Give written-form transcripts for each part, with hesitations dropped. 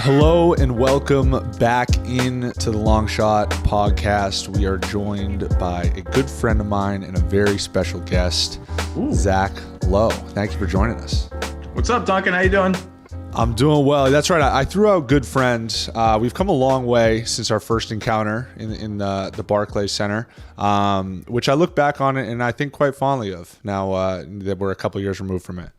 Hello and welcome back into the Long Shot podcast. We are joined by a good friend of mine and a very special guest, Zach Lowe. Thank you for joining us. What's up, Duncan? How you doing? I'm doing well. That's right. I threw out good friends. We've come a long way since our first encounter in the Barclays Center, which I look back on it and I think quite fondly of now that we're a couple years removed from it.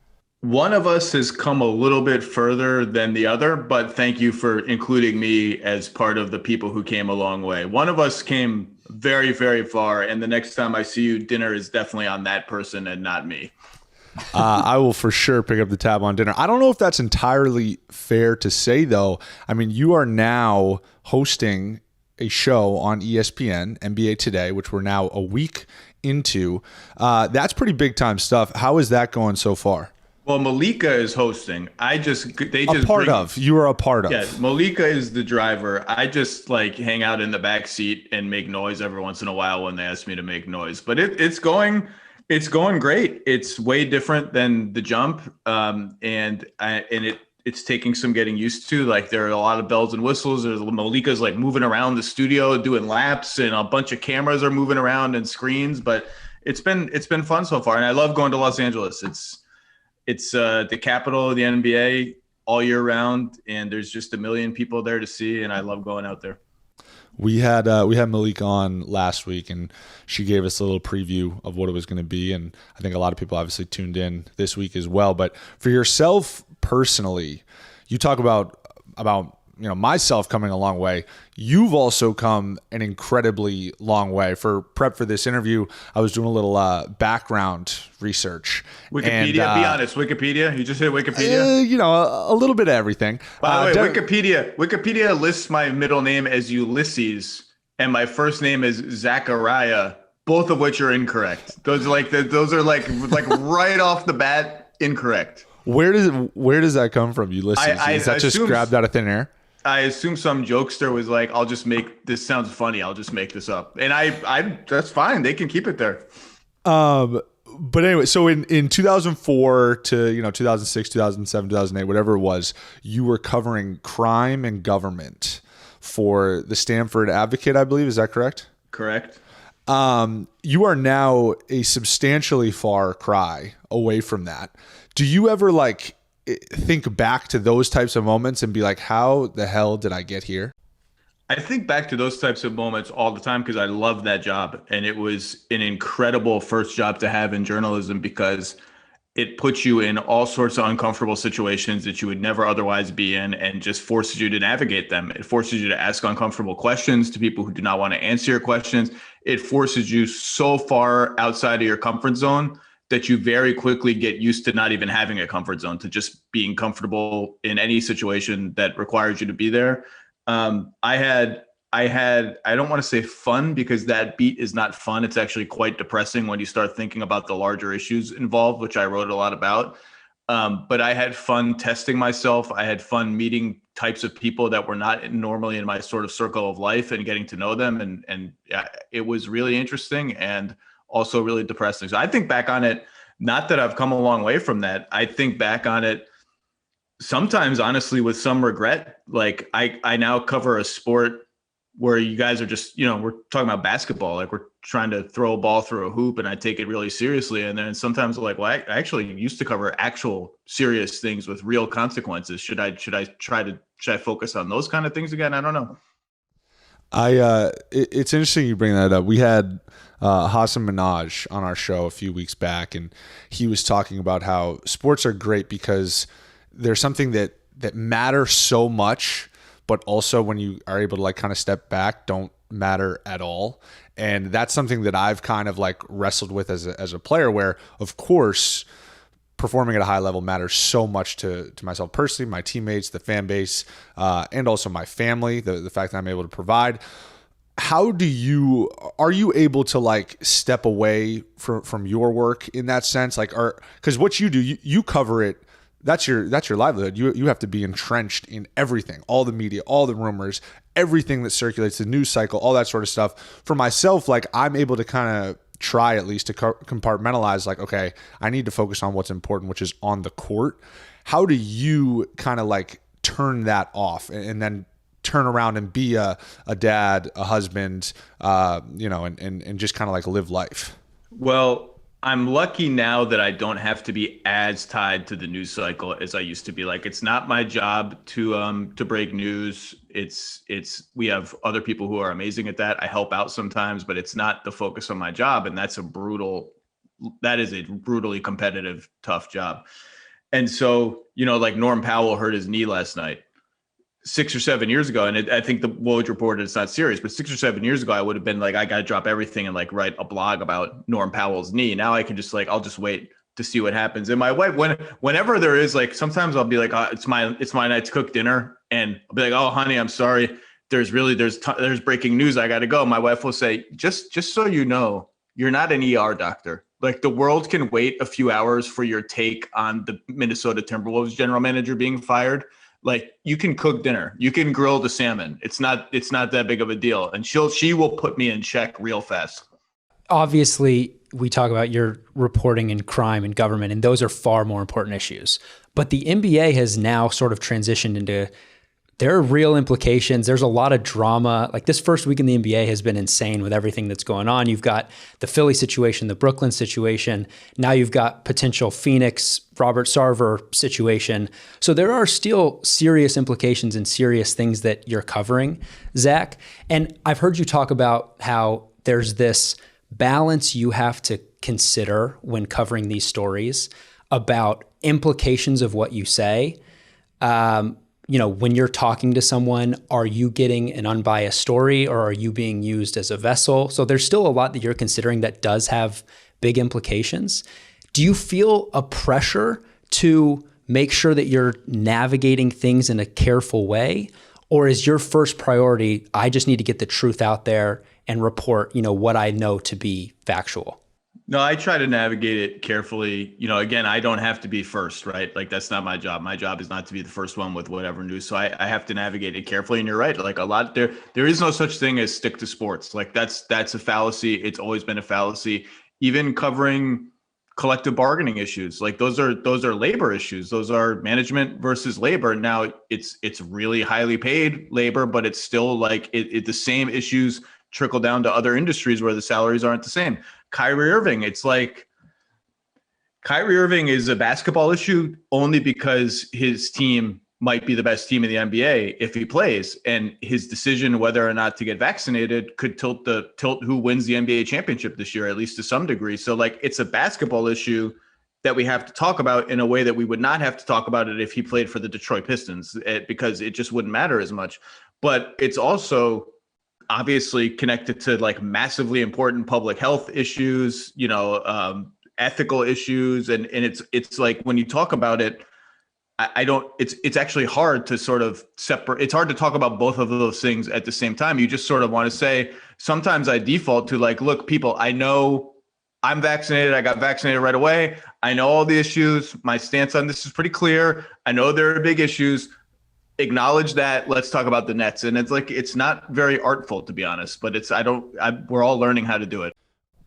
One of us has come a little bit further than the other, but thank you for including me as part of the people who came a long way. One of us came very, very far, and the next time I see you, dinner is definitely on that person and not me. I will for sure pick up the tab on dinner. I don't know if that's entirely fair to say, though. I mean, you are now hosting a show on ESPN, NBA Today, which we're now a week into. That's pretty big time stuff. How is that going so far? Well, Malika is hosting. You are a part of. Yeah, Malika is the driver. I just hang out in the back seat and make noise every once in a while when they ask me to make noise. But it's going great. It's way different than the jump, it's taking some getting used to. There are a lot of bells and whistles. Malika's moving around the studio doing laps, and a bunch of cameras are moving around and screens. But it's been fun so far, and I love going to Los Angeles. It's the capital of the NBA all year round, and there's just a million people there to see, and I love going out there. We had Malika on last week, and she gave us a little preview of what it was going to be, and I think a lot of people obviously tuned in this week as well. But for yourself personally, you talk about myself coming a long way. You've also come an incredibly long way. For prep for this interview, I was doing a little background research. Wikipedia, be honest. Wikipedia? You just hit Wikipedia? A little bit of everything. By the way, Wikipedia lists my middle name as Ulysses, and my first name is Zachariah, both of which are incorrect. Those are right off the bat incorrect. Where does that come from, Ulysses? Is that just grabbed out of thin air? I assume some jokester was like, I'll just make this sounds funny. I'll just make this up. And I that's fine. They can keep it there. But anyway, so in 2004 to 2006, 2007, 2008, whatever it was, you were covering crime and government for the Stanford Advocate, I believe. Is that correct? Correct. You are now a substantially far cry away from that. Do you ever think back to those types of moments and be like, how the hell did I get here? I think back to those types of moments all the time because I love that job. And it was an incredible first job to have in journalism because it puts you in all sorts of uncomfortable situations that you would never otherwise be in and just forces you to navigate them. It forces you to ask uncomfortable questions to people who do not want to answer your questions. It forces you so far outside of your comfort zone that you very quickly get used to not even having a comfort zone, to just being comfortable in any situation that requires you to be there. I don't want to say fun because that beat is not fun. It's actually quite depressing when you start thinking about the larger issues involved, which I wrote a lot about. But I had fun testing myself. I had fun meeting types of people that were not normally in my sort of circle of life and getting to know them. And it was really interesting and also really depressing. So I think back on it, not that I've come a long way from that. I think back on it sometimes, honestly, with some regret. I now cover a sport where you guys are just, we're talking about basketball. We're trying to throw a ball through a hoop and I take it really seriously. And then sometimes I actually used to cover actual serious things with real consequences. Should I focus on those kind of things again? I don't know. It's interesting you bring that up. We had Hassan Minhaj on our show a few weeks back, and he was talking about how sports are great because there's something that matters so much, but also when you are able to kind of step back, don't matter at all. And that's something that I've kind of wrestled with as a player, where of course performing at a high level matters so much to myself personally, my teammates, the fan base, and also my family, the fact that I'm able to provide. How are you able to step away from your work in that sense? Because what you do, you cover it. That's your livelihood. You have to be entrenched in everything, all the media, all the rumors, everything that circulates, the news cycle, all that sort of stuff. For myself, I'm able to kind of try at least to compartmentalize, okay, I need to focus on what's important, which is on the court. How do you kind of turn that off and then turn around and be a dad, a husband, and just kind of like live life? Well, I'm lucky now that I don't have to be as tied to the news cycle as I used to be. Like, it's not my job to break news. We have other people who are amazing at that. I help out sometimes, but it's not the focus of my job. And that is a brutally competitive, tough job. And so, like Norm Powell hurt his knee last night. 6 or 7 years ago, and I think the Woj reported it's not serious, but 6 or 7 years ago, I would have been like, I got to drop everything and like write a blog about Norm Powell's knee. Now I can just like, I'll just wait to see what happens. And my wife, whenever there is like, sometimes I'll be like, it's my night to cook dinner, and I'll be like, oh honey, I'm sorry. There's breaking news. I got to go. My wife will say, just so you know, you're not an ER doctor. Like, the world can wait a few hours for your take on the Minnesota Timberwolves general manager being fired. Like, you can cook dinner, you can grill the salmon. It's not that big of a deal. And she will put me in check real fast. Obviously, we talk about your reporting in crime and government, and those are far more important issues. But the NBA has now sort of transitioned into, there are real implications. There's a lot of drama. Like, this first week in the NBA has been insane with everything that's going on. You've got the Philly situation, the Brooklyn situation. Now you've got potential Phoenix, Robert Sarver situation. So there are still serious implications and serious things that you're covering, Zach. And I've heard you talk about how there's this balance you have to consider when covering these stories about implications of what you say. When you're talking to someone, are you getting an unbiased story, or are you being used as a vessel? So there's still a lot that you're considering that does have big implications. Do you feel a pressure to make sure that you're navigating things in a careful way? Or is your first priority, I just need to get the truth out there and report, what I know to be factual? No, I try to navigate it carefully. Again, I don't have to be first, right? Like, that's not my job. My job is not to be the first one with whatever news. So I have to navigate it carefully. And you're right. Like, there is no such thing as stick to sports. Like, that's a fallacy. It's always been a fallacy. Even covering collective bargaining issues, like those are labor issues. Those are management versus labor. Now it's really highly paid labor, but it's still like the same issues trickle down to other industries where the salaries aren't the same. Kyrie Irving, it's like Kyrie Irving is a basketball issue only because his team might be the best team in the NBA if he plays, and his decision whether or not to get vaccinated could tilt who wins the NBA championship this year, at least to some degree. So like, it's a basketball issue that we have to talk about in a way that we would not have to talk about it if he played for the Detroit Pistons, because it just wouldn't matter as much. But it's also obviously connected to like massively important public health issues, ethical issues. And it's like, when you talk about it, it's actually hard to sort of separate. It's hard to talk about both of those things at the same time. You just sort of want to say, sometimes I default to like, look, people, I know I'm vaccinated. I got vaccinated right away. I know all the issues. My stance on this is pretty clear. I know there are big issues. Acknowledge that. Let's talk about the Nets. And it's like, it's not very artful, to be honest, but we're all learning how to do it.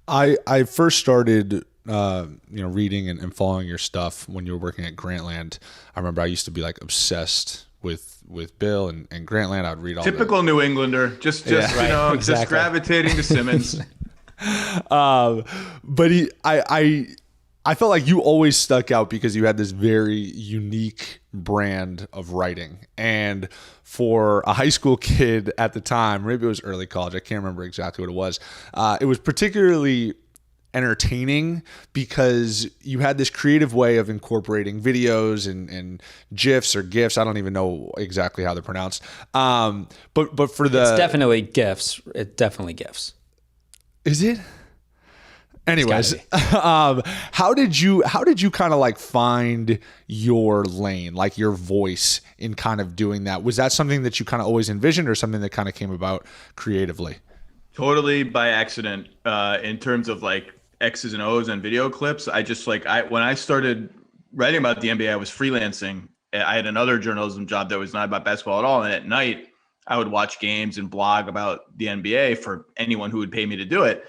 I first started, reading and following your stuff when you were working at Grantland. I remember I used to be like obsessed with Bill and Grantland. I'd read all typical New Englander, just gravitating to Simmons. But I felt like you always stuck out because you had this very unique brand of writing. And for a high school kid at the time, maybe it was early college, I can't remember exactly what it was particularly entertaining because you had this creative way of incorporating videos and GIFs or GIFs. I don't even know exactly how they're pronounced. But for it's definitely GIFs. It's definitely GIFs. Is it? Anyways, how did you kind of like find your lane, like your voice in kind of doing that? Was that something that you kind of always envisioned, or something that kind of came about creatively? Totally by accident. In terms of like X's and O's and video clips, when I started writing about the NBA, I was freelancing. I had another journalism job that was not about basketball at all, and at night I would watch games and blog about the NBA for anyone who would pay me to do it.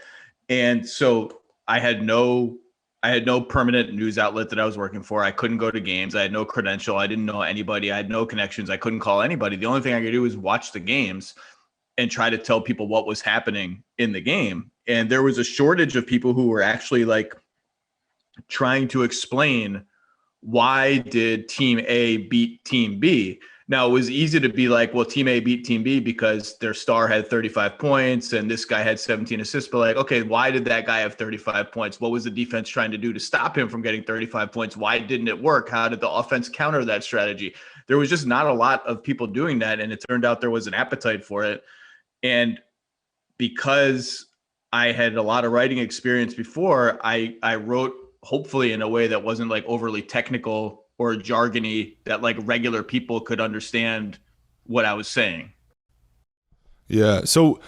And so I had no I had no permanent news outlet that I was working for. I couldn't go to games. I had no credential. I didn't know anybody. I had no connections. I couldn't call anybody. The only thing I could do was watch the games and try to tell people what was happening in the game. And there was a shortage of people who were actually like trying to explain, why did team A beat team B? Now, it was easy to be like, well, team A beat team B because their star had 35 points and this guy had 17 assists. But like, okay, why did that guy have 35 points? What was the defense trying to do to stop him from getting 35 points? Why didn't it work? How did the offense counter that strategy? There was just not a lot of people doing that. And it turned out there was an appetite for it. And because I had a lot of writing experience before, I wrote hopefully in a way that wasn't like overly technical or jargony, that like regular people could understand what I was saying. Yeah. So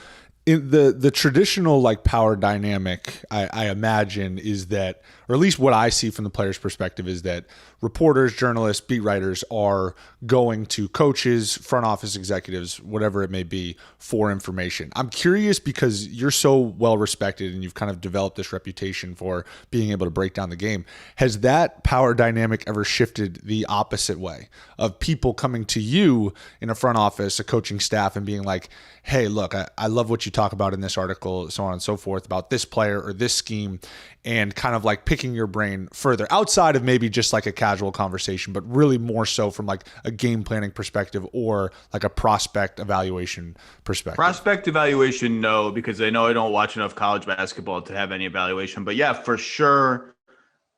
in the traditional like power dynamic, I imagine is that, or at least what I see from the player's perspective, is that reporters, journalists, beat writers are going to coaches, front office executives, whatever it may be, for information. I'm curious because you're so well respected and you've kind of developed this reputation for being able to break down the game. Has that power dynamic ever shifted the opposite way, of people coming to you in a front office, a coaching staff, and being like, hey, look, I love what you talk about in this article, so on and so forth, about this player or this scheme, and kind of like picking your brain further outside of maybe just like a casual conversation, but really more so from like a game planning perspective or like a prospect evaluation perspective? Prospect evaluation, no, because I know I don't watch enough college basketball to have any evaluation. But yeah, for sure,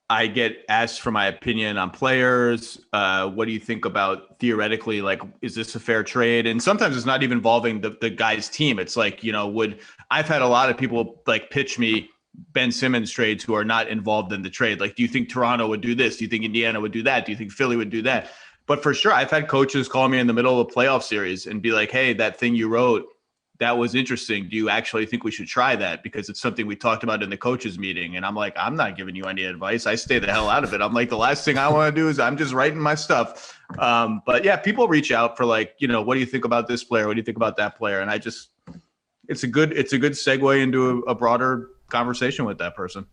I get asked for my opinion on players. What do you think about theoretically, like, is this a fair trade? And sometimes it's not even involving the guy's team. It's like, I've had a lot of people like pitch me Ben Simmons trades who are not involved in the trade. Like, do you think Toronto would do this? Do you think Indiana would do that? Do you think Philly would do that? But for sure, I've had coaches call me in the middle of a playoff series and be like, hey, that thing you wrote, that was interesting. Do you actually think we should try that? Because it's something we talked about in the coaches meeting. And I'm like, I'm not giving you any advice. I stay the hell out of it. I'm like, the last thing I want to do is I'm just writing my stuff. But yeah, people reach out for like, what do you think about this player? What do you think about that player? And it's a good segue into a broader conversation with that person.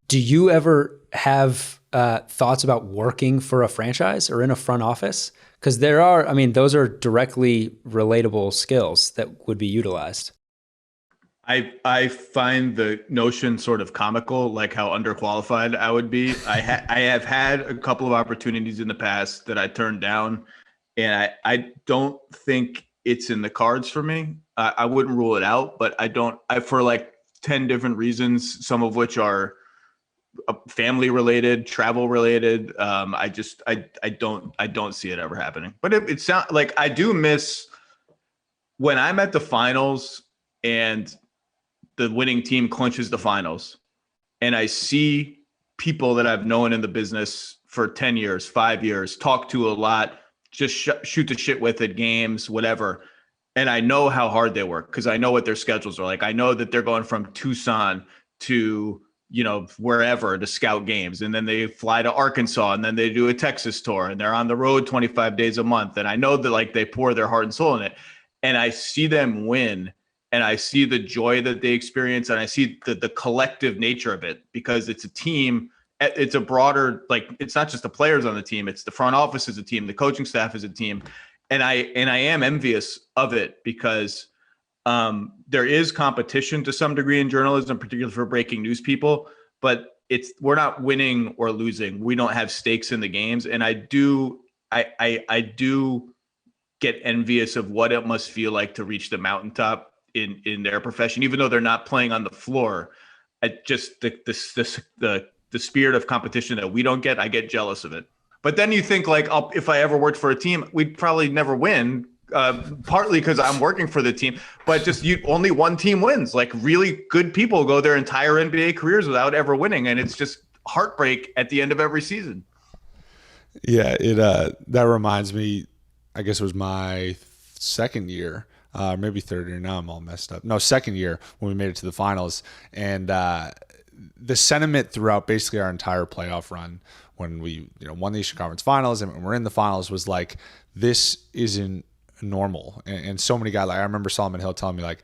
Do you ever have thoughts about working for a franchise or in a front office? Because those are directly relatable skills that would be utilized. I find the notion sort of comical, like how underqualified I would be. I have had a couple of opportunities in the past that I turned down, and I don't think it's in the cards for me. I wouldn't rule it out, but for like 10 different reasons, some of which are family related, travel related. I don't see it ever happening. But it sounds like I do miss when I'm at the finals and the winning team clinches the finals, and I see people that I've known in the business for 10 years, 5 years, talk to a lot, just shoot the shit with at games, whatever. And I know how hard they work because I know what their schedules are like. I know that they're going from Tucson to, wherever to scout games. And then they fly to Arkansas and then they do a Texas tour and they're on the road 25 days a month. And I know that like they pour their heart and soul in it. And I see them win and I see the joy that they experience. And I see the collective nature of it because it's a team. It's a broader, like, it's not just the players on the team. It's the front office is a team. The coaching staff is a team. And I am envious of it because there is competition to some degree in journalism, particularly for breaking news people, but we're not winning or losing. We don't have stakes in the games. And I do get envious of what it must feel like to reach the mountaintop in their profession, even though they're not playing on the floor. Just the spirit of competition that we don't get, I get jealous of it. But then you think like, if I ever worked for a team, we'd probably never win. Partly because I'm working for the team, but just only one team wins. Like really good people go their entire NBA careers without ever winning, and it's just heartbreak at the end of every season. Yeah, that reminds me. I guess it was my second year, maybe third year. Now I'm all messed up. No, second year when we made it to the finals, and the sentiment throughout basically our entire playoff run when we won the Eastern Conference Finals and we're in the finals was like, this isn't normal. And so many guys, like I remember Solomon Hill telling me like,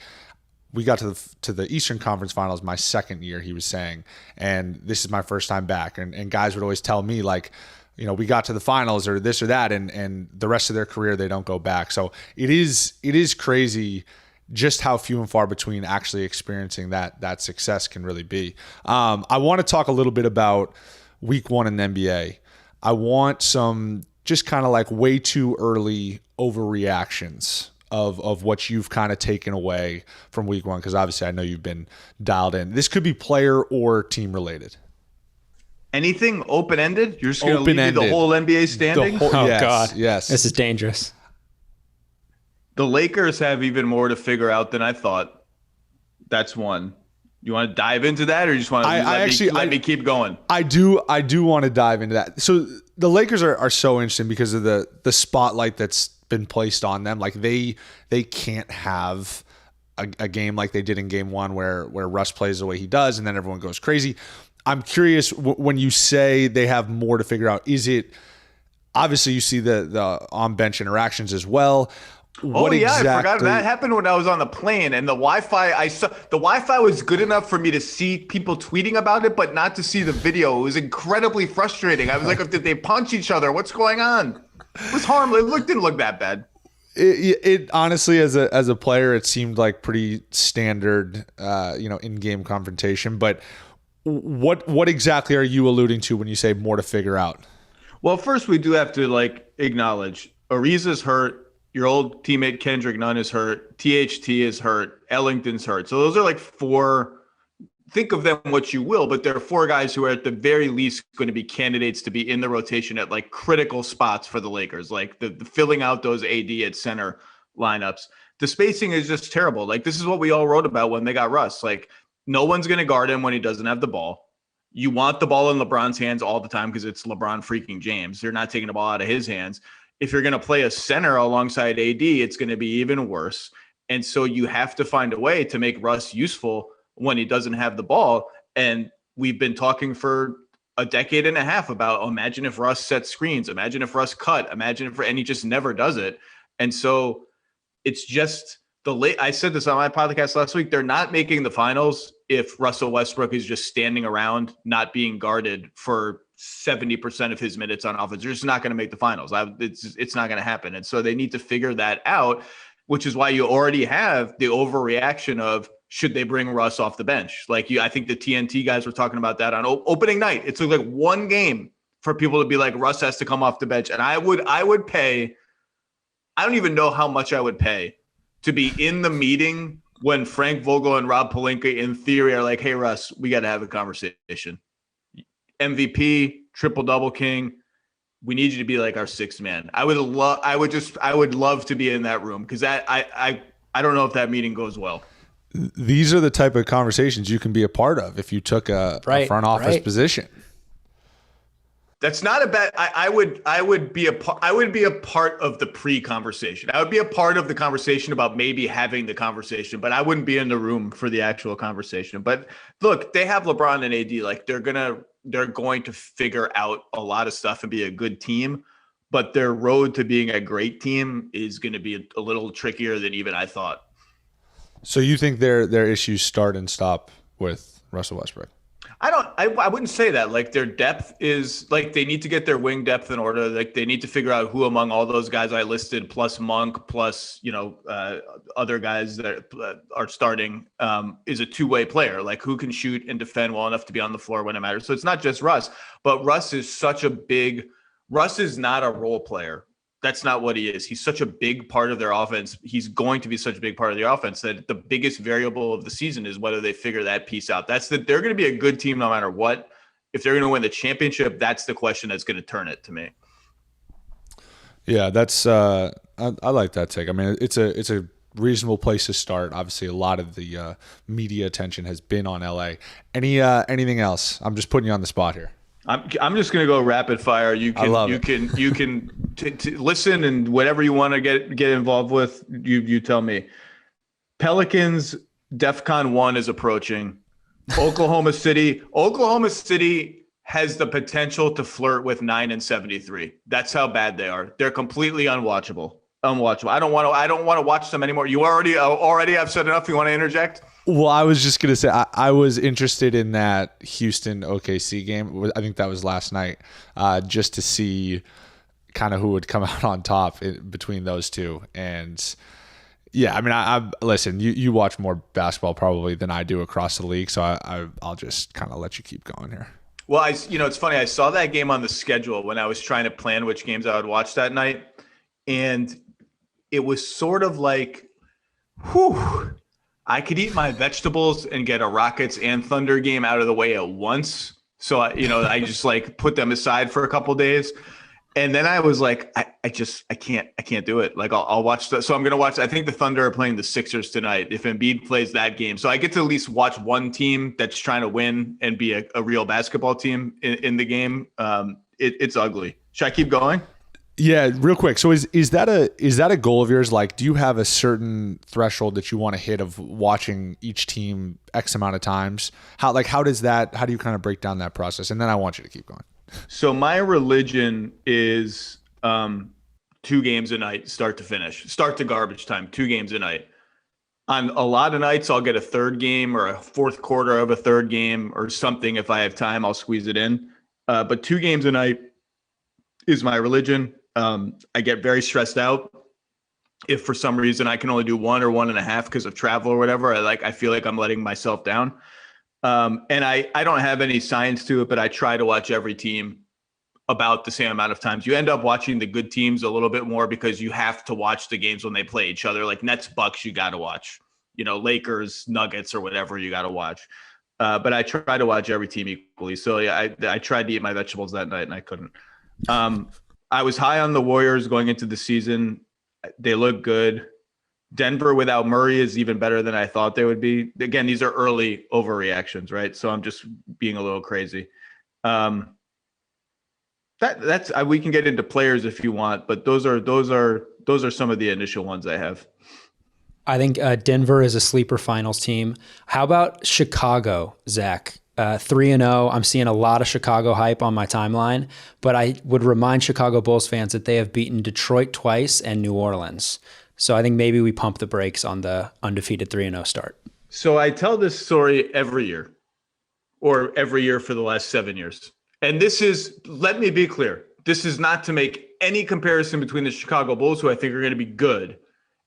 we got to the Eastern Conference Finals my second year, he was saying, and this is my first time back. And guys would always tell me, like, we got to the finals or this or that, and the rest of their career, they don't go back. So it is crazy just how few and far between actually experiencing that success can really be. I want to talk a little bit about week one in the NBA. I want some just kind of like way too early overreactions of what you've kind of taken away from week one, because obviously I know you've been dialed in. This could be player or team related. Anything open-ended? You're just going to leave me the whole NBA standings? Yes, God. Yes. This is dangerous. The Lakers have even more to figure out than I thought. That's one. You want to dive into that, or you just want to let me keep going? I do want to dive into that. So the Lakers are so interesting because of the spotlight that's been placed on them. Like they can't have a game like they did in game one where Russ plays the way he does and then everyone goes crazy. I'm curious, when you say they have more to figure out, is it obviously you see the on bench interactions as well? I forgot that happened when I was on the plane, and the Wi-Fi was good enough for me to see people tweeting about it, but not to see the video. It was incredibly frustrating. I was like, did they punch each other? What's going on? It was harmless. It didn't look that bad. It honestly, as a player, it seemed like pretty standard, in-game confrontation. But what exactly are you alluding to when you say more to figure out? Well, first we do have to acknowledge Ariza's hurt. Your old teammate Kendrick Nunn is hurt. THT is hurt. Ellington's hurt. So those are four. Think of them what you will, but there are four guys who are at the very least going to be candidates to be in the rotation at critical spots for the Lakers, the filling out those AD at center lineups. The spacing is just terrible. This is what we all wrote about when they got Russ. No one's going to guard him when he doesn't have the ball. You want the ball in LeBron's hands all the time because it's LeBron freaking James. You're not taking the ball out of his hands. If you're going to play a center alongside AD, it's going to be even worse. And so you have to find a way to make Russ useful when he doesn't have the ball. And we've been talking for a decade and a half about, imagine if Russ set screens, imagine if Russ cut, and he just never does it. And so it's just I said this on my podcast last week, they're not making the finals if Russell Westbrook is just standing around, not being guarded for 70% of his minutes on offense. They're just not going to make the finals. It's not going to happen. And so they need to figure that out, which is why you already have the overreaction of, should they bring Russ off the bench? I think the TNT guys were talking about that on opening night. It took one game for people to be like, Russ has to come off the bench. And I would pay, I don't even know how much I would pay to be in the meeting when Frank Vogel and Rob Pelinka in theory are like, hey, Russ, we got to have a conversation. MVP, triple-double king. We need you to be our sixth man. I would love to be in that room because I don't know if that meeting goes well. These are the type of conversations you can be a part of if you took a front office position. That's not a bad. I would be a part of the pre-conversation. I would be a part of the conversation about maybe having the conversation, but I wouldn't be in the room for the actual conversation. But look, they have LeBron and AD. They're going to figure out a lot of stuff and be a good team. But their road to being a great team is going to be a little trickier than even I thought. So you think their issues start and stop with Russell Westbrook? I wouldn't say that. Their depth is they need to get their wing depth in order. They need to figure out who among all those guys I listed, plus Monk, plus other guys that are starting, is a two-way player. Who can shoot and defend well enough to be on the floor when it matters. So it's not just Russ, but Russ is not a role player. That's not what he is. He's such a big part of their offense. He's going to be such a big part of their offense that the biggest variable of the season is whether they figure that piece out. They're going to be a good team no matter what. If they're going to win the championship, that's the question that's going to turn it to me. Yeah, that's I like that take. I mean, it's a reasonable place to start. Obviously, a lot of the media attention has been on LA. Anything else? I'm just putting you on the spot here. I'm just going to go rapid fire. You can listen, and whatever you want to get involved with, you tell me. Pelicans DEFCON 1 is approaching. Oklahoma City has the potential to flirt with 9-73. That's how bad they are. They're completely unwatchable. Unwatchable. I don't want to watch them anymore. You already have said enough. You want to interject? Well, I was just going to say, I was interested in that Houston OKC game. I think that was last night, just to see kind of who would come out on top between those two. And yeah, I mean, I listen, you watch more basketball probably than I do across the league. So I'll just kind of let you keep going here. Well, it's funny. I saw that game on the schedule when I was trying to plan which games I would watch that night. And it was sort of like, whew, I could eat my vegetables and get a Rockets and Thunder game out of the way at once. So, I just like put them aside for a couple of days. And then I was like, I can't do it. Like I'll watch so I'm going to watch, I think the Thunder are playing the Sixers tonight if Embiid plays that game. So I get to at least watch one team that's trying to win and be a real basketball team in the game. It's ugly. Should I keep going? Yeah, real quick. So is that a goal of yours? Like, do you have a certain threshold that you want to hit of watching each team X amount of times? How do you kind of break down that process? And then I want you to keep going. So my religion is 2 games a night, start to finish, start to garbage time, 2 games a night. On a lot of nights, I'll get a third game or a fourth quarter of a third game or something. If I have time, I'll squeeze it in. But 2 games a night is my religion. I get very stressed out if for some reason I can only do 1 or 1.5 because of travel or whatever. I feel like I'm letting myself down. And I don't have any science to it, but I try to watch every team about the same amount of times. You end up watching the good teams a little bit more because you have to watch the games when they play each other. Like Nets, Bucks, you got to watch. Lakers, Nuggets, or whatever you got to watch. But I try to watch every team equally. So yeah, I tried to eat my vegetables that night and I couldn't. I was high on the Warriors going into the season. They look good. Denver without Murray is even better than I thought they would be. Again, these are early overreactions, right? So I'm just being a little crazy. That's we can get into players if you want, but those are some of the initial ones I have. I think Denver is a sleeper finals team. How about Chicago, Zach? 3-0. I'm seeing a lot of Chicago hype on my timeline, but I would remind Chicago Bulls fans that they have beaten Detroit twice and New Orleans. So I think maybe we pump the brakes on the undefeated 3-0 start. So I tell this story every year for the last 7 years. And let me be clear, this is not to make any comparison between the Chicago Bulls, who I think are going to be good,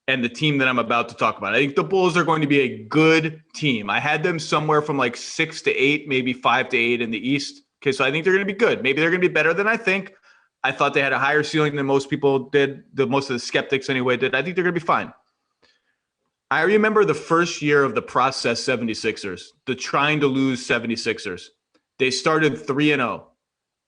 and the team that I'm about to talk about. I think the Bulls are going to be a good team. I had them somewhere from like 6 to 8, maybe 5 to 8 in the East. Okay, so I think they're going to be good. Maybe they're going to be better than I think. I thought they had a higher ceiling than most people did, most of the skeptics anyway did. I think they're going to be fine. I remember the first year of the process 76ers, the trying to lose 76ers. They started 3-0.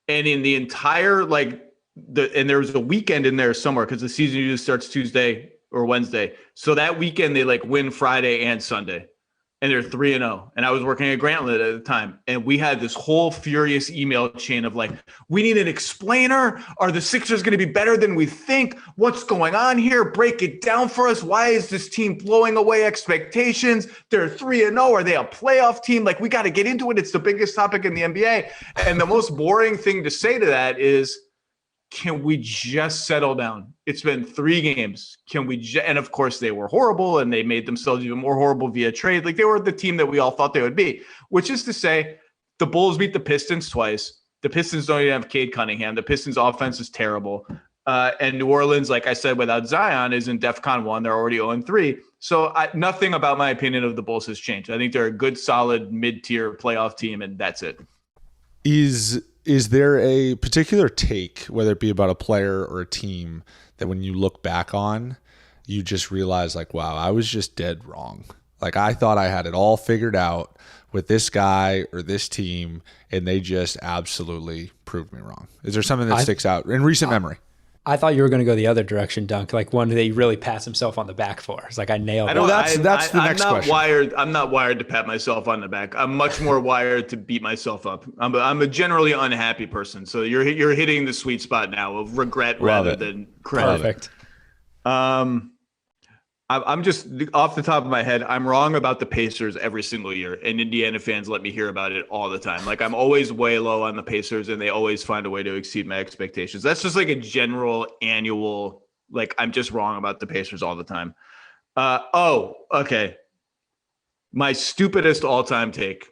And in the entire, and there was a weekend in there somewhere because the season usually starts Tuesday or Wednesday. So that weekend they win Friday and Sunday. And they're 3-0. And I was working at Grantland at the time. And we had this whole furious email chain of we need an explainer. Are the Sixers going to be better than we think? What's going on here? Break it down for us. Why is this team blowing away expectations? They're 3-0. Are they a playoff team? We got to get into it. It's the biggest topic in the NBA. And the most boring thing to say to that is, can we just settle down? It's been 3 games. And of course they were horrible and they made themselves even more horrible via trade. They were the team that we all thought they would be, which is to say the Bulls beat the Pistons twice. The Pistons don't even have Cade Cunningham. The Pistons offense is terrible. And New Orleans, like I said, without Zion is in DEFCON 1. They're already 0-3. So nothing about my opinion of the Bulls has changed. I think they're a good, solid mid-tier playoff team. And that's it. Is there a particular take, whether it be about a player or a team, that when you look back on, you just realize wow, I was just dead wrong. I thought I had it all figured out with this guy or this team, and they just absolutely proved me wrong. Is there something that sticks out in recent memory? I thought you were going to go the other direction, Dunk, one that he really pats himself on the back for. It's I nailed it. That's the next question. I'm not wired to pat myself on the back. I'm much more wired to beat myself up. I'm a generally unhappy person. So you're hitting the sweet spot now of regret rather than credit. Perfect. I'm just off the top of my head. I'm wrong about the Pacers every single year, and Indiana fans let me hear about it all the time. I'm always way low on the Pacers, and they always find a way to exceed my expectations. That's just a general annual Like, I'm just wrong about the Pacers all the time. Okay. My stupidest all-time take.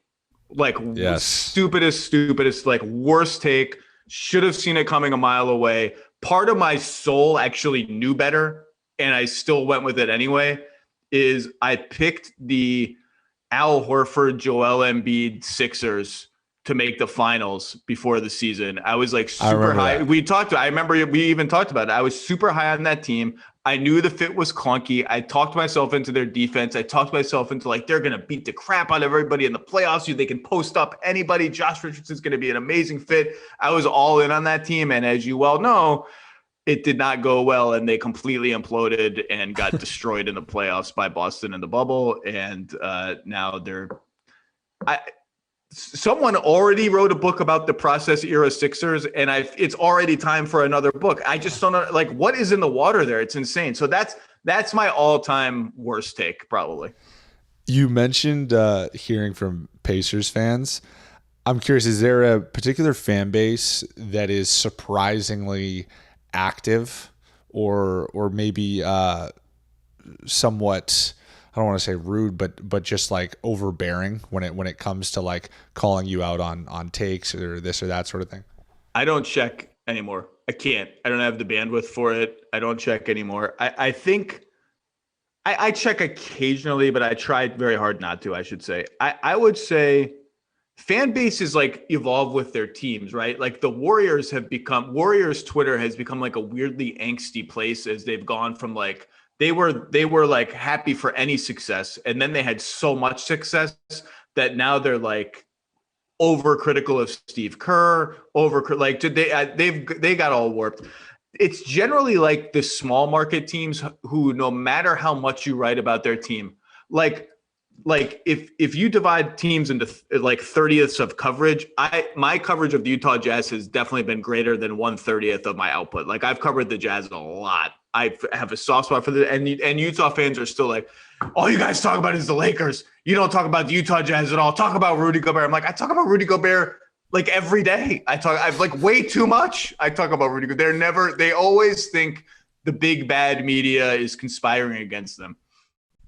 Like, Yes. stupidest, like, worst take. Should have seen it coming a mile away. Part of my soul actually knew better, and I still went with it anyway, is I picked the Al Horford, Joel Embiid Sixers to make the finals before the season. I was like super high. That. I remember we even talked about it. I was super high on that team. I knew the fit was clunky. I talked myself into their defense. I talked myself into like, they're going to beat the crap out of everybody in the playoffs. They can post up anybody. Josh Richardson's going to be an amazing fit. I was all in on that team. And as you well know, it did not go well, and they completely imploded and got destroyed in the playoffs by Boston in the bubble. And now someone already wrote a book about the process era Sixers, and it's already time for another book. I just don't know, like, what is in the water there? It's insane. So that's my all-time worst take, probably. You mentioned hearing from Pacers fans. I'm curious, is there a particular fan base that is surprisingly active or maybe somewhat, I don't want to say rude, but just like overbearing when it comes to like calling you out on takes or this or that sort of thing? I don't check anymore. I can't. I don't have the bandwidth for it. I don't check anymore. I think I check occasionally, but I tried very hard not to, I should say. I would say fan bases like evolve with their teams, right? Like the Warriors Twitter has become like a weirdly angsty place as they've gone from like, they were like happy for any success, and then they had so much success that now they're like overcritical of Steve Kerr. They got all warped. It's generally like the small market teams who, no matter how much you write about their team, like if you divide teams into like 30ths of coverage, my coverage of the Utah Jazz has definitely been greater than 1/30th of my output. Like I've covered the Jazz a lot. I have a soft spot for and Utah fans are still like, all you guys talk about is the Lakers. You don't talk about the Utah Jazz at all. Talk about Rudy Gobert. I'm like, I talk about Rudy Gobert like every day. I've like way too much. I talk about Rudy Gobert. They always think the big bad media is conspiring against them.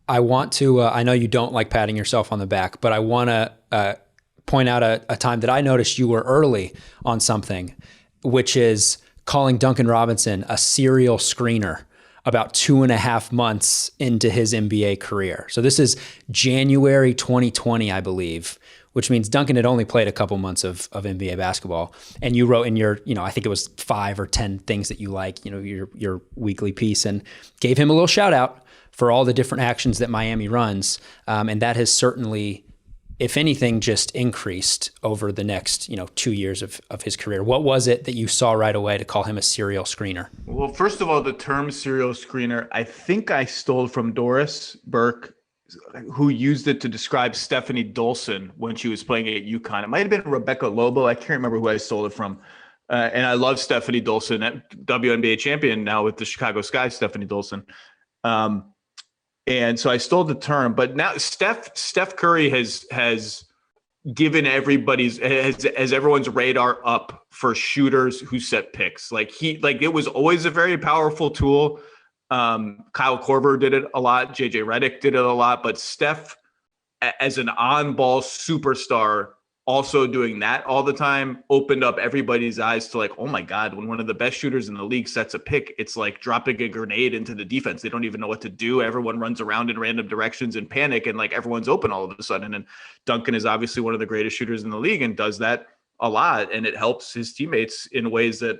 I want to, I know you don't like patting yourself on the back, but I want to point out a time that I noticed you were early on something, which is calling Duncan Robinson a serial screener about 2.5 months into his NBA career. So this is January 2020, I believe, which means Duncan had only played a couple months of NBA basketball. And you wrote in your, I think it was 5 or 10 things that you like, your weekly piece, and gave him a little shout out for all the different actions that Miami runs. And that has certainly, if anything, just increased over the next, 2 years of his career. What was it that you saw right away to call him a serial screener? Well, first of all, the term serial screener, I think I stole from Doris Burke, who used it to describe Stephanie Dolson when she was playing at UConn. It might have been Rebecca Lobo. I can't remember who I stole it from. And I love Stephanie Dolson, WNBA champion now with the Chicago Sky, Stephanie Dolson. And so I stole the term, but now Steph Curry has given has everyone's radar up for shooters who set picks. It was always a very powerful tool. Kyle Korver did it a lot. JJ Redick did it a lot, but Steph as an on-ball superstar also doing that all the time opened up everybody's eyes to like, oh my God, when one of the best shooters in the league sets a pick, it's like dropping a grenade into the defense. They don't even know what to do. Everyone runs around in random directions in panic, and like everyone's open all of a sudden. And Duncan is obviously one of the greatest shooters in the league and does that a lot. And it helps his teammates in ways that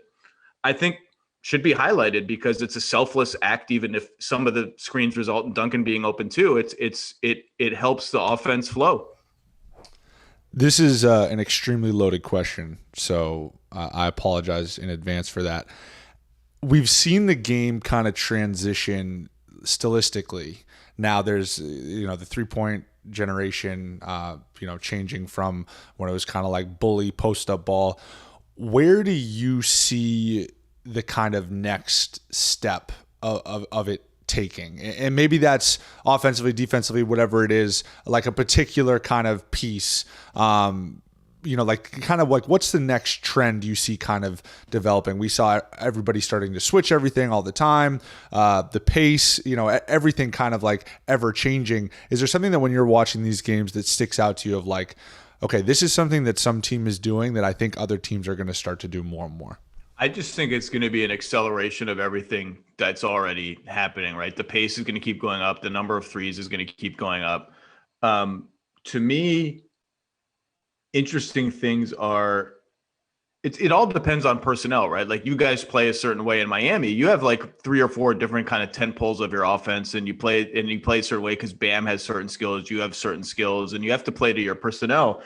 I think should be highlighted because it's a selfless act. Even if some of the screens result in Duncan being open too, it helps the offense flow. This is an extremely loaded question, so I apologize in advance for that. We've seen the game kind of transition stylistically. Now there's, the 3-point generation, changing from when it was kind of like bully post-up ball. Where do you see the kind of next step of it taking? And maybe that's offensively, defensively, whatever it is, like a particular kind of piece. like kind of like what's the next trend you see kind of developing? We saw everybody starting to switch everything all the time. The pace, everything kind of like ever changing. Is there something that when you're watching these games that sticks out to you of like, okay, this is something that some team is doing that I think other teams are going to start to do more and more? I just think it's going to be an acceleration of everything that's already happening, right? The pace is going to keep going up. The number of threes is going to keep going up. To me, interesting things are it all depends on personnel, right? Like you guys play a certain way in Miami. You have like 3 or 4 different kind of tent poles of your offense, and you play a certain way because Bam has certain skills, you have certain skills, and you have to play to your personnel.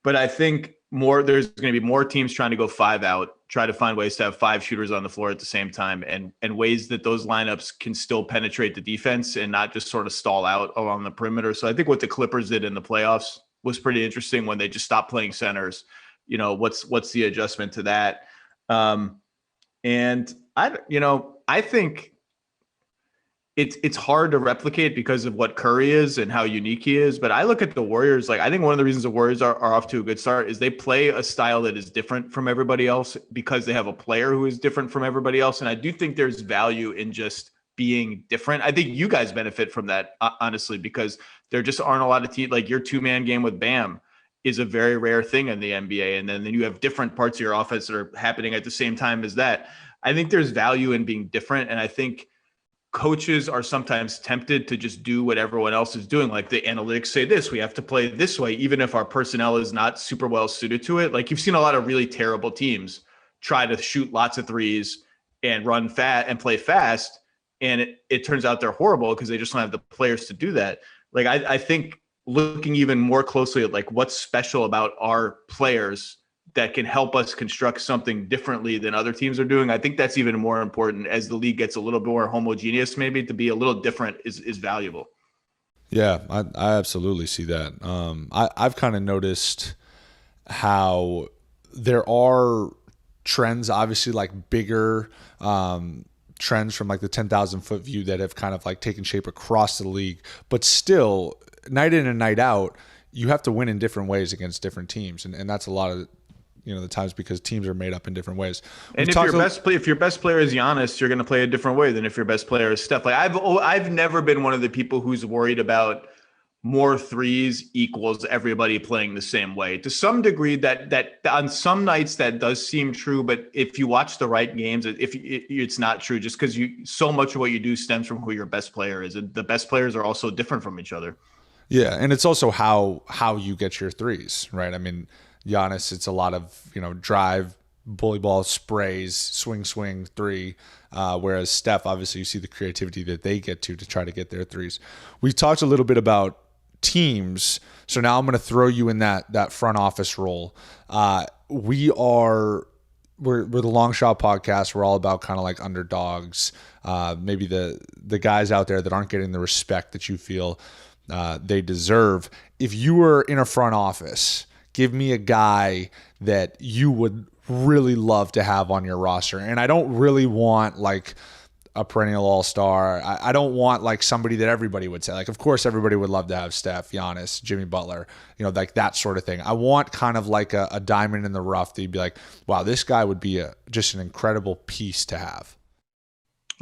But I think there's going to be more teams trying to go 5 out, try to find ways to have 5 shooters on the floor at the same time, and ways that those lineups can still penetrate the defense and not just sort of stall out along the perimeter. So I think what the Clippers did in the playoffs was pretty interesting when they just stopped playing centers. What's the adjustment to that? And I think it's hard to replicate because of what Curry is and how unique he is. But I look at the Warriors, like I think one of the reasons the Warriors are off to a good start is they play a style that is different from everybody else because they have a player who is different from everybody else. And I do think there's value in just being different. I think you guys benefit from that, honestly, because there just aren't a lot of teams. Like your 2-man game with Bam is a very rare thing in the NBA. And then you have different parts of your offense that are happening at the same time as that. I think there's value in being different. And I think coaches are sometimes tempted to just do what everyone else is doing. Like the analytics say this, we have to play this way, even if our personnel is not super well suited to it. Like you've seen a lot of really terrible teams try to shoot lots of threes and run fat and play fast. And it turns out they're horrible because they just don't have the players to do that. Like I think looking even more closely at like what's special about our players that can help us construct something differently than other teams are doing. I think that's even more important as the league gets a little more homogeneous, maybe to be a little different is valuable. Yeah, I absolutely see that. I've kind of noticed how there are trends, obviously like bigger trends from like the 10,000 foot view that have kind of like taken shape across the league, but still night in and night out, you have to win in different ways against different teams. And that's a lot of, the times because teams are made up in different ways. And if your best player is Giannis, you're going to play a different way than if your best player is Steph. Like I've never been one of the people who's worried about more threes equals everybody playing the same way. To some degree, that on some nights that does seem true, but if you watch the right games, it's not true. Just because so much of what you do stems from who your best player is, and the best players are also different from each other. Yeah, and it's also how you get your threes, right? I mean, Giannis, it's a lot of drive, bully ball, sprays, swing, three. Whereas Steph, obviously, you see the creativity that they get to try to get their threes. We talked a little bit about teams, so now I'm going to throw you in that front office role. We're the Long Shot Podcast. We're all about kind of like underdogs, maybe the guys out there that aren't getting the respect that you feel they deserve. If you were in a front office, give me a guy that you would really love to have on your roster. And I don't really want like a perennial all-star. I don't want like somebody that everybody would say. Like, of course, everybody would love to have Steph, Giannis, Jimmy Butler, like that sort of thing. I want kind of like a diamond in the rough that you'd be like, wow, this guy would be just an incredible piece to have.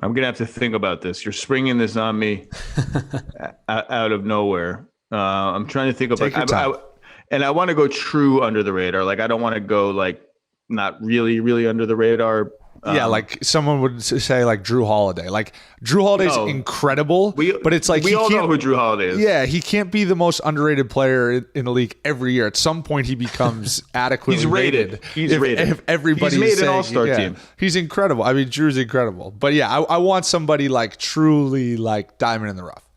I'm going to have to think about this. You're springing this on me out of nowhere. I'm trying to think about and I want to go true under the radar. Like, I don't want to go like not really, really under the radar. Yeah, like someone would say like Drew Holiday. Like Drew Holiday's incredible, but it's like we all know who Drew Holiday is. Yeah, he can't be the most underrated player in the league every year. At some point, he becomes adequately He's rated. He's rated. If everybody's made saying, an all-star team. He's incredible. I mean, Drew's incredible. But yeah, I want somebody like truly like diamond in the rough.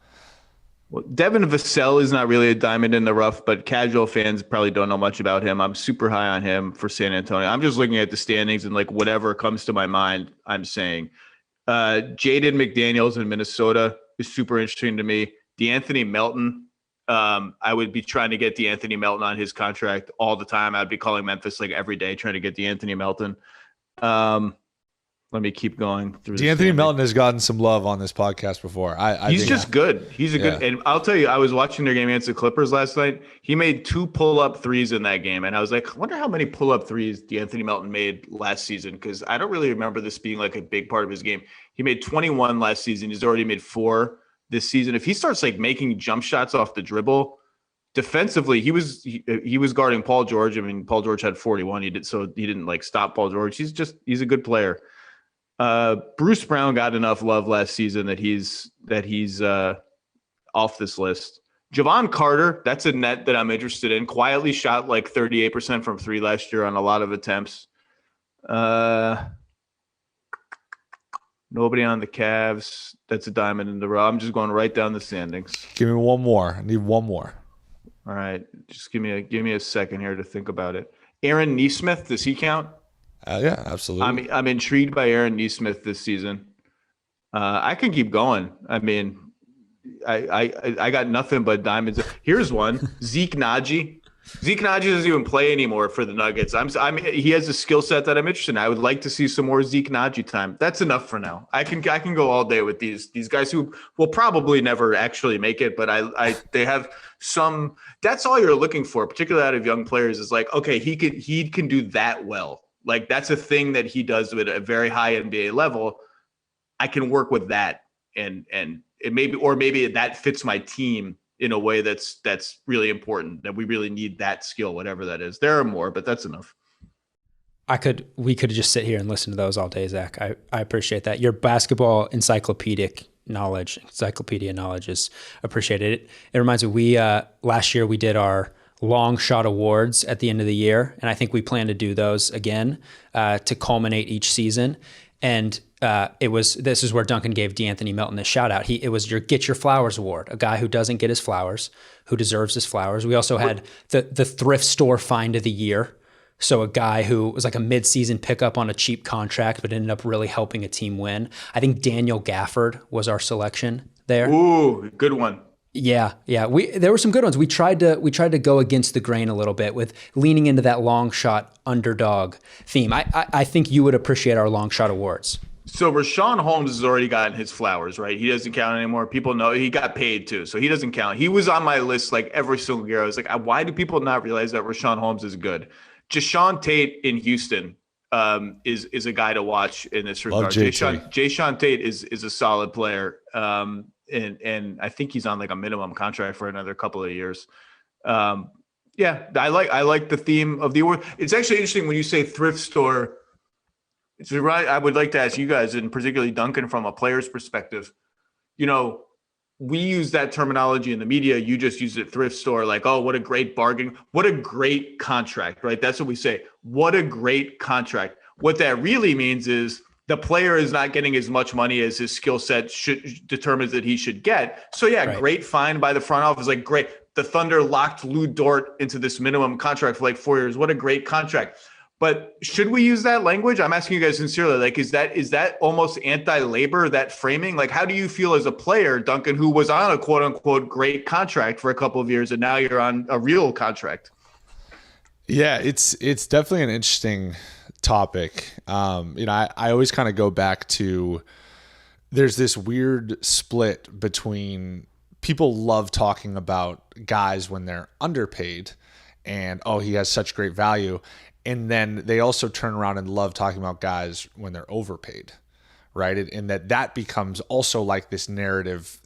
Well, Devin Vassell is not really a diamond in the rough, but casual fans probably don't know much about him. I'm super high on him for San Antonio. I'm just looking at the standings and like whatever comes to my mind, I'm saying. Jaden McDaniels in Minnesota is super interesting to me. DeAnthony Melton, I would be trying to get DeAnthony Melton on his contract all the time. I'd be calling Memphis like every day trying to get DeAnthony Melton. Let me keep going through this. D'Anthony Melton has gotten some love on this podcast before. He's just good. He's a good, and I'll tell you, I was watching their game against the Clippers last night. He made 2 pull-up threes in that game, and I was like, I wonder how many pull-up threes D'Anthony Melton made last season, because I don't really remember this being like a big part of his game. He made 21 last season. He's already made 4 this season. If he starts like making jump shots off the dribble, defensively, he was guarding Paul George. I mean, Paul George had 41. He didn't like stop Paul George. He's a good player. Bruce Brown got enough love last season that he's off this list. Javon Carter, that's a net that I'm interested in. Quietly shot like 38% from 3 last year on a lot of attempts. Nobody on the Cavs. That's a diamond in the rough. I'm just going right down the standings. Give me one more. I need one more. All right, just give me a second here to think about it. Aaron Nesmith, does he count? Yeah, absolutely. I'm intrigued by Aaron Nesmith this season. I can keep going. I mean, I got nothing but diamonds. Here's one: Zeke Naji. Zeke Naji doesn't even play anymore for the Nuggets. He has a skill set that I'm interested in. I would like to see some more Zeke Naji time. That's enough for now. I can go all day with these guys who will probably never actually make it, but they have some. That's all you're looking for, particularly out of young players. Is like, okay, he can do that well. Like, that's a thing that he does at a very high NBA level. I can work with that, and it maybe that fits my team in a way that's really important, that we really need that skill, whatever that is. There are more, but that's enough. We could just sit here and listen to those all day, Zach. I appreciate that. Your basketball encyclopedia knowledge is appreciated. It reminds me, last year we did our long shot awards at the end of the year, and I think we plan to do those again to culminate each season. And this is where Duncan gave D'Anthony Melton a shout out. It was your Get Your Flowers award, a guy who doesn't get his flowers, who deserves his flowers. We also had the thrift store find of the year. So a guy who was like a mid-season pickup on a cheap contract, but ended up really helping a team win. I think Daniel Gafford was our selection there. Ooh, good one. Yeah. There were some good ones. We tried to go against the grain a little bit with leaning into that long shot underdog theme. I think you would appreciate our long shot awards. So Rashawn Holmes has already gotten his flowers, right? He doesn't count anymore. People know he got paid too, so he doesn't count. He was on my list like every single year. I was like, why do people not realize that Rashawn Holmes is good? Jashawn Tate in Houston is a guy to watch in this regard. Jashawn Tate is a solid player. And I think he's on like a minimum contract for another couple of years. Yeah, I like the theme of the award. It's actually interesting when you say thrift store. It's right. I would like to ask you guys, and particularly Duncan, from a player's perspective. You know, we use that terminology in the media. You just use it, thrift store, like, oh, what a great bargain. What a great contract, right? That's what we say. What a great contract. What that really means is the player is not getting as much money as his skill set determines that he should get. So yeah, right. Great find by the front office. Like, great. The Thunder locked Lou Dort into this minimum contract for like 4 years. What a great contract. But should we use that language? I'm asking you guys sincerely, like, is that almost anti-labor, that framing? Like, how do you feel as a player, Duncan, who was on a quote unquote great contract for a couple of years and now you're on a real contract? Yeah, it's definitely an interesting topic. I always kind of go back to, there's this weird split between people love talking about guys when they're underpaid and, oh, he has such great value. And then they also turn around and love talking about guys when they're overpaid, right? And that becomes also like this narrative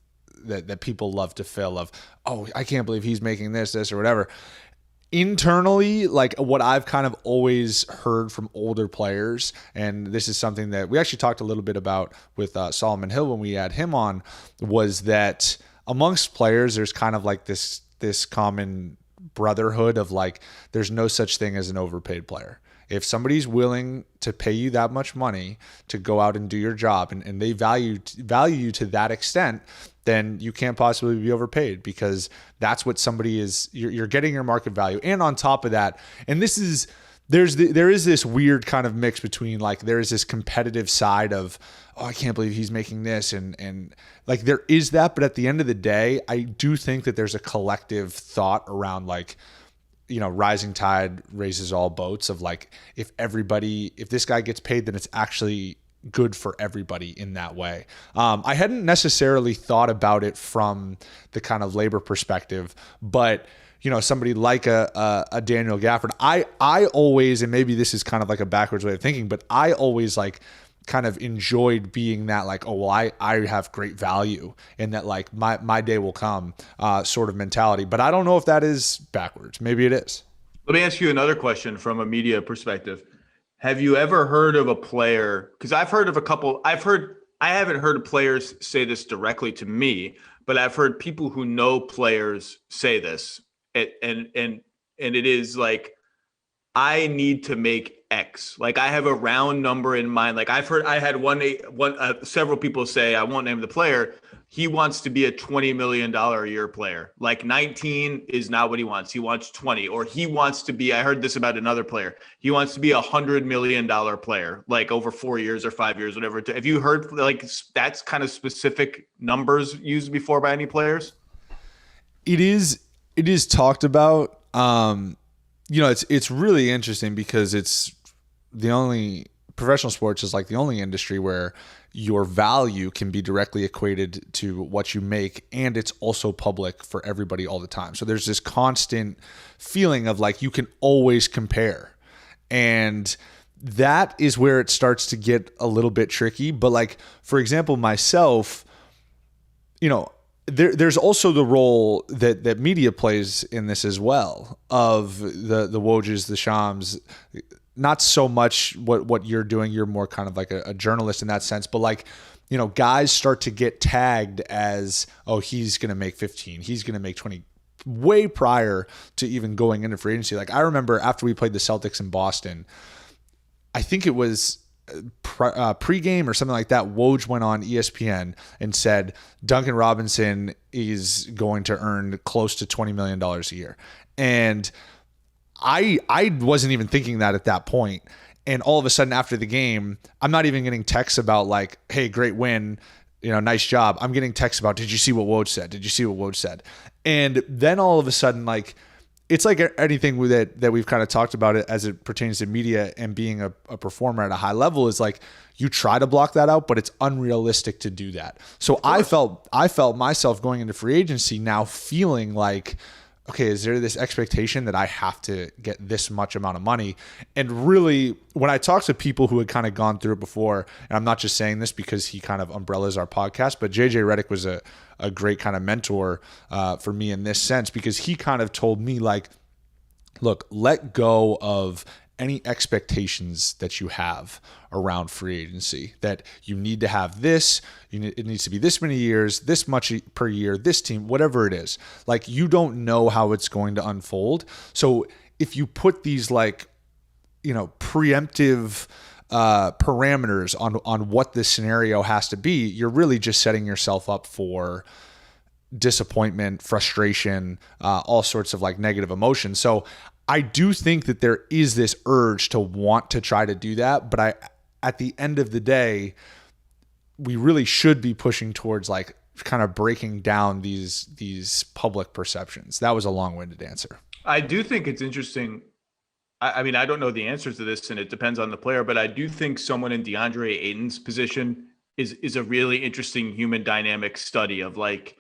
that people love to fill of, oh, I can't believe he's making this, or whatever. Internally, like what I've kind of always heard from older players, and this is something that we actually talked a little bit about with Solomon Hill when we had him on, was that amongst players, there's kind of like this common brotherhood of like, there's no such thing as an overpaid player. If somebody's willing to pay you that much money to go out and do your job, and they value you to that extent, then you can't possibly be overpaid, because that's what somebody is. You're getting your market value. And on top of that, and there is this weird kind of mix between, like, there is this competitive side of, oh, I can't believe he's making this, and like there is that, but at the end of the day, I do think that there's a collective thought around, like, you know, rising tide raises all boats, of like, if this guy gets paid, then it's actually good for everybody in that way. I hadn't necessarily thought about it from the kind of labor perspective, but somebody like a Daniel Gafford, I always, and maybe this is kind of like a backwards way of thinking, but I always like kind of enjoyed being that like, oh, well, I have great value and that like my day will come sort of mentality. But I don't know if that is backwards. Maybe it is. Let me ask you another question from a media perspective. Have you ever heard of a player? Because I've heard of a couple. I haven't heard players say this directly to me, but I've heard people who know players say this. And it is like, I need to make X. Like I have a round number in mind. Like I had several people say, I won't name the player, he wants to be a $20 million a year player. Like 19 is not what he wants. He wants 20, or he wants to be, I heard this about another player, he wants to be $100 million player, like over 4 years or 5 years, whatever. Have you heard like that's kind of specific numbers used before by any players? It is talked about. It's really interesting because it's the only professional sports is like the only industry where your value can be directly equated to what you make, and it's also public for everybody all the time. So there's this constant feeling of like you can always compare, and that is where it starts to get a little bit tricky. But like, for example, myself, there's also the role that media plays in this as well, of the Wojs, the Shams, not so much what you're doing. You're more kind of like a journalist in that sense, but like, guys start to get tagged as, oh, he's going to make 15, he's going to make 20, way prior to even going into free agency. Like I remember after we played the Celtics in Boston, I think it was pre-game or something like that, Woj went on ESPN and said Duncan Robinson is going to earn close to $20 million a year. And I wasn't even thinking that at that point. And all of a sudden after the game, I'm not even getting texts about like, hey, great win, nice job. I'm getting texts about, did you see what Woj said? Did you see what Woj said? And then all of a sudden, like, it's like anything that we've kind of talked about it as it pertains to media and being a performer at a high level is like you try to block that out, but it's unrealistic to do that. So I felt myself going into free agency now feeling like, okay, is there this expectation that I have to get this much amount of money? And really, when I talk to people who had kind of gone through it before, and I'm not just saying this because he kind of umbrellas our podcast, but JJ Redick was a great kind of mentor for me in this sense, because he kind of told me like, look, let go of any expectations that you have around free agency, that you need to have this, it needs to be this many years, this much per year, this team, whatever it is. Like, you don't know how it's going to unfold. So if you put these like, preemptive parameters on what this scenario has to be, you're really just setting yourself up for disappointment, frustration, all sorts of like negative emotions. So I do think that there is this urge to want to try to do that, but at the end of the day, we really should be pushing towards like kind of breaking down these public perceptions. That was a long-winded answer. I do think it's interesting. I mean, I don't know the answers to this, and it depends on the player, but I do think someone in DeAndre Ayton's position is a really interesting human dynamic study of like,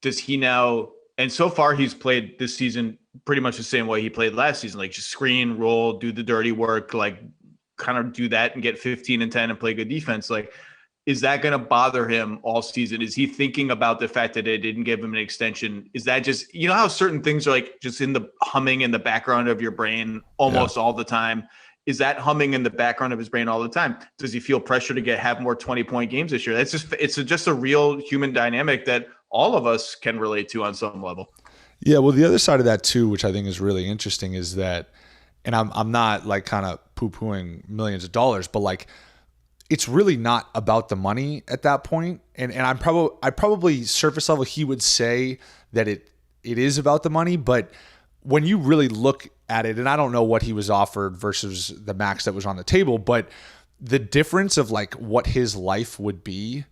does he now, and so far he's played this season pretty much the same way he played last season, like just screen, roll, do the dirty work, like kind of do that and get 15 and 10 and play good defense. Like, is that going to bother him all season? Is he thinking about the fact that they didn't give him an extension? Is that just, how certain things are like just in the humming in the background of your brain almost all the time? Is that humming in the background of his brain all the time? Does he feel pressure to have more 20-point games this year? It's just a real human dynamic that all of us can relate to on some level. Yeah, well, the other side of that too, which I think is really interesting, is that, and I'm not like kind of poo-pooing millions of dollars, but like it's really not about the money at that point. And I probably surface level, he would say that it is about the money, but when you really look at it, and I don't know what he was offered versus the max that was on the table, but the difference of like what his life would be,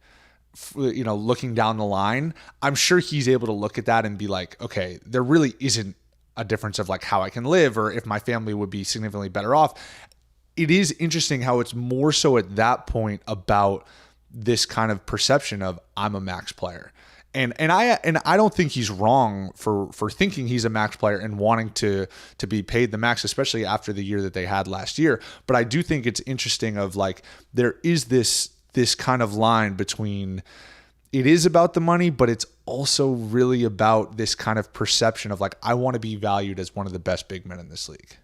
looking down the line, I'm sure he's able to look at that and be like, okay, there really isn't a difference of like how I can live or if my family would be significantly better off. it is interesting how it's more so at that point about this kind of perception of I'm a max player. And I don't think he's wrong for thinking he's a max player and wanting to be paid the max, especially after the year that they had last year. But I do think it's interesting of like there is this kind of line between it is about the money, but it's also really about this kind of perception of like I want to be valued as one of the best big men in this league.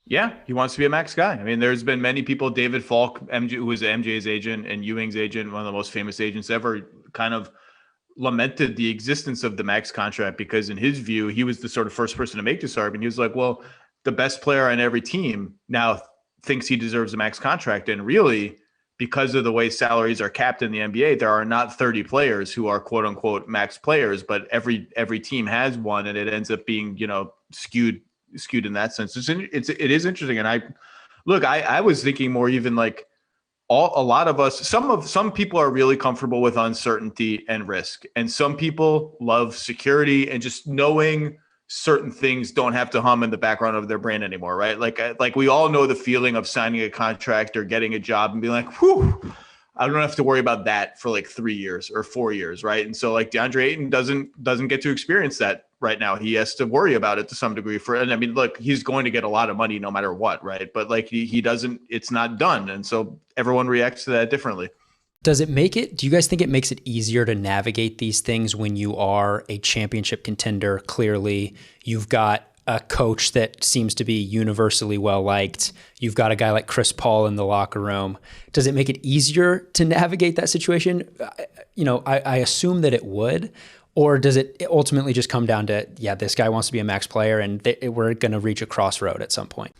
Yeah, he wants to be a max guy. I mean, there's been many people, David Falk, who was MJ's agent and Ewing's agent, one of the most famous agents ever, kind of lamented the existence of the max contract because in his view, he was the sort of first person to make this argument. He was like, well, the best player on every team now thinks he deserves a max contract. And really, because of the way salaries are capped in the NBA, there are not 30 players who are quote unquote max players, but every team has one, and it ends up being, skewed in that sense. It is interesting. And I was thinking more even like a lot of us, some people are really comfortable with uncertainty and risk. And some people love security and just knowing certain things don't have to hum in the background of their brain anymore, right? Like we all know the feeling of signing a contract or getting a job and being like, whew, I don't have to worry about that for like 3 years or 4 years, right? And so like DeAndre Ayton doesn't get to experience that right now. He has to worry about it to some degree and I mean, look, he's going to get a lot of money no matter what, right? But like he doesn't, it's not done. And so everyone reacts to that differently. Do you guys think it makes it easier to navigate these things when you are a championship contender? Clearly, you've got a coach that seems to be universally well liked. You've got a guy like Chris Paul in the locker room. Does it make it easier to navigate that situation? I assume that it would. Or does it ultimately just come down to, yeah, this guy wants to be a max player and we're going to reach a crossroad at some point?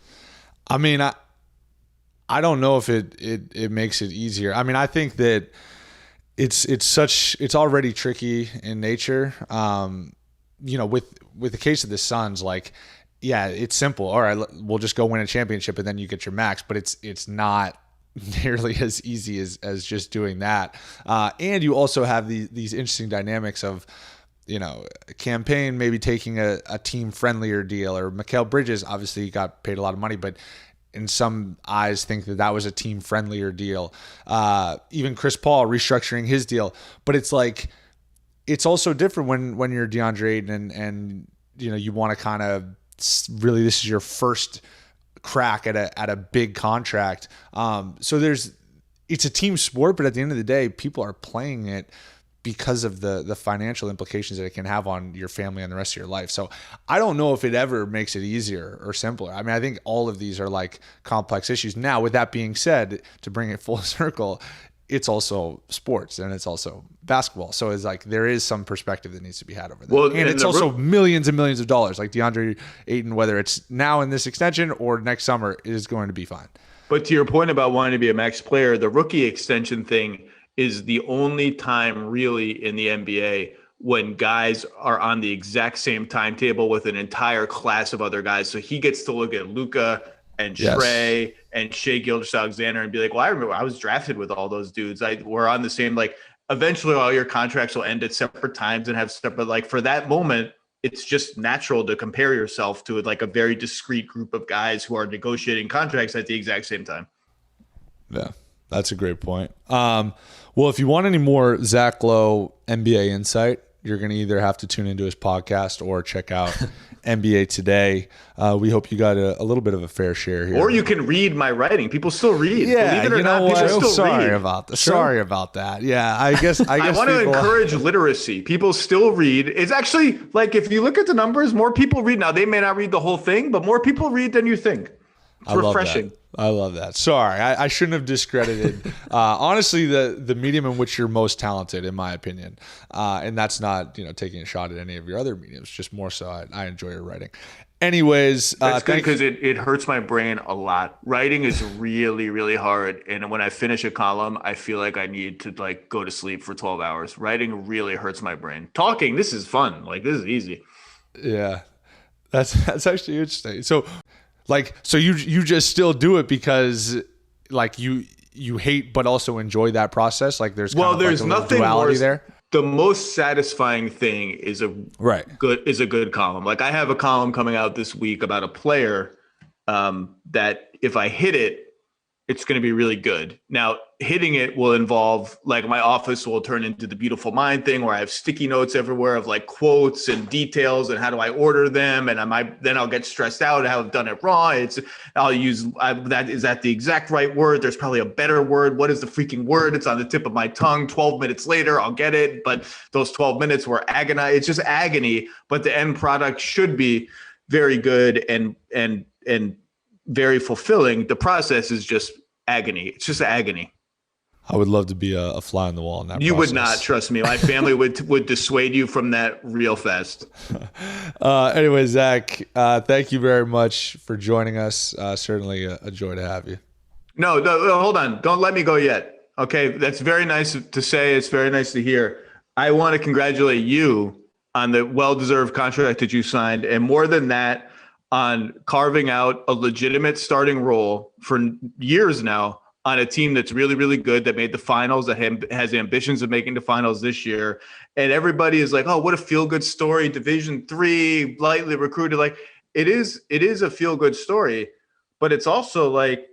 I mean, I don't know if it makes it easier. I mean, I think that it's already tricky in nature. With the case of the Suns, like, yeah, it's simple. All right, we'll just go win a championship and then you get your max, but it's not nearly as easy as just doing that. And you also have these interesting dynamics of, a campaign maybe taking a team friendlier deal, or Mikal Bridges obviously got paid a lot of money, but in some eyes think that was a team friendlier deal. Even Chris Paul restructuring his deal, but it's like, it's also different when you're DeAndre Ayton and you want to kind of really, this is your first crack at a big contract. So it's a team sport, but at the end of the day, people are playing it because of the financial implications that it can have on your family and the rest of your life. So I don't know if it ever makes it easier or simpler. I mean, I think all of these are like complex issues. Now, with that being said, to bring it full circle, it's also sports and it's also basketball. So it's like there is some perspective that needs to be had over there. Well, and it's also millions and millions of dollars. Like DeAndre Ayton, whether it's now in this extension or next summer, it is going to be fine. But to your point about wanting to be a max player, the rookie extension thing is the only time really in the NBA when guys are on the exact same timetable with an entire class of other guys. So he gets to look at Luka and Trey and Shai Gilgeous-Alexander and be like, well, I remember I was drafted with all those dudes. We're on the same, like, eventually all your contracts will end at separate times and have separate, like, for that moment, it's just natural to compare yourself to like a very discrete group of guys who are negotiating contracts at the exact same time. Yeah, that's a great point. Well, if you want any more Zach Lowe NBA insight, you're going to either have to tune into his podcast or check out NBA Today. We hope you got a little bit of a fair share here. Or you can read my writing. People still read. Yeah, believe it or not, people still sorry read. About that. Sure. Sorry about that. Yeah, I guess I want to encourage literacy. People still read. It's actually like, if you look at the numbers, more people read now. They may not read the whole thing, but more people read than you think. It's refreshing. I love that. Sorry, I shouldn't have discredited. Honestly, the medium in which you're most talented, in my opinion, and that's not taking a shot at any of your other mediums. Just more so, I enjoy your writing. Anyways, that's good because it hurts my brain a lot. Writing is really, really hard, and when I finish a column, I feel like I need to like go to sleep for 12 hours. Writing really hurts my brain. Talking, this is fun. Like, this is easy. Yeah, that's actually interesting. So you just still do it because like you hate but also enjoy that process. Like there's nothing duality worse. There. The most satisfying thing is a good column. Like I have a column coming out this week about a player that if I hit it, it's going to be really good. Now, hitting it will involve, like, my office will turn into the Beautiful Mind thing where I have sticky notes everywhere of like quotes and details and how do I order them, and then I'll get stressed out how I've done it wrong. Is that the exact right word? There's probably a better word. What is the freaking word? It's on the tip of my tongue. 12 minutes later, I'll get it. But those 12 minutes were agony. It's just agony. But the end product should be very good and very fulfilling. The process is just agony. It's just agony. I would love to be a fly on the wall in that. You process. would not, trust me. My family would dissuade you from that real fast. Anyway, Zach, thank you very much for joining us. Certainly a joy to have you. No, hold on. Don't let me go yet. Okay, that's very nice to say. It's very nice to hear. I want to congratulate you on the well-deserved contract that you signed, and more than that, on carving out a legitimate starting role for years now on a team that's really, really good, that made the finals, that has ambitions of making the finals this year. And everybody is like, oh, what a feel-good story, Division III, lightly recruited. Like, it is a feel-good story, but it's also like,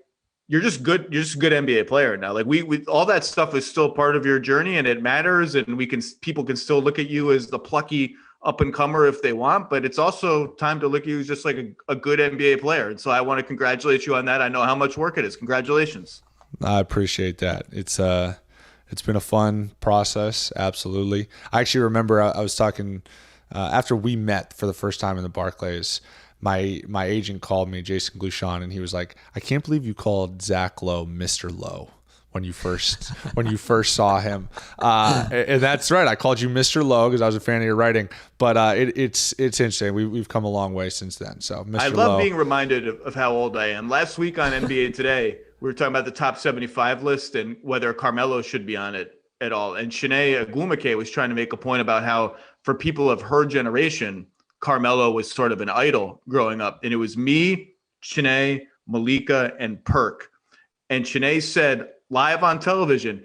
you're just good. You're just a good NBA player now. Like, we all that stuff is still part of your journey, and it matters. And people can still look at you as the plucky up and comer if they want, but it's also time to look at you as just like a good NBA player. And so I want to congratulate you on that. I know how much work it is. Congratulations. I appreciate that. It's been a fun process. Absolutely. I actually remember I was talking after we met for the first time in the Barclays. My agent called me, Jason Glushon, and he was like, "I can't believe you called Zach Lowe Mr. Lowe when you first saw him." And that's right. I called you Mr. Lowe because I was a fan of your writing. But it's interesting. We've come a long way since then. So Mr. I love Lowe. being reminded of how old I am. Last week on NBA Today, we were talking about the top 75 list and whether Carmelo should be on it at all. And Shanae Agumake was trying to make a point about how, for people of her generation, Carmelo was sort of an idol growing up. And it was me, Shanae, Malika, and Perk. And Shanae said live on television,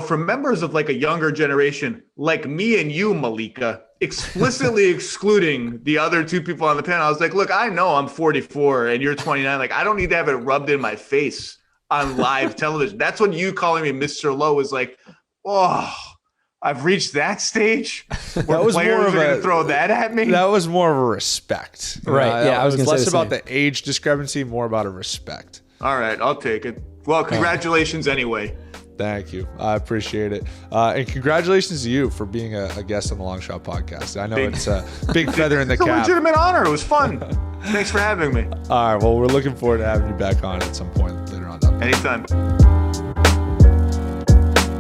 for members of like a younger generation, like me and you, Malika, explicitly excluding the other two people on the panel. I was like, look, I know I'm 44 and you're 29. Like, I don't need to have it rubbed in my face on live television. That's when you calling me Mr. Lowe is like, oh, I've reached that stage where players are going to throw that at me. That was more of a respect. Right. Yeah, I was going to say less about the age discrepancy, more about a respect. All right, I'll take it. Well, congratulations anyway. Thank you. I appreciate it. And congratulations to you for being a guest on the Long Shot Podcast. I know it's a big feather in the cap. It's a legitimate honor. It was fun. Thanks for having me. All right. Well, we're looking forward to having you back on at some point later on. Anytime.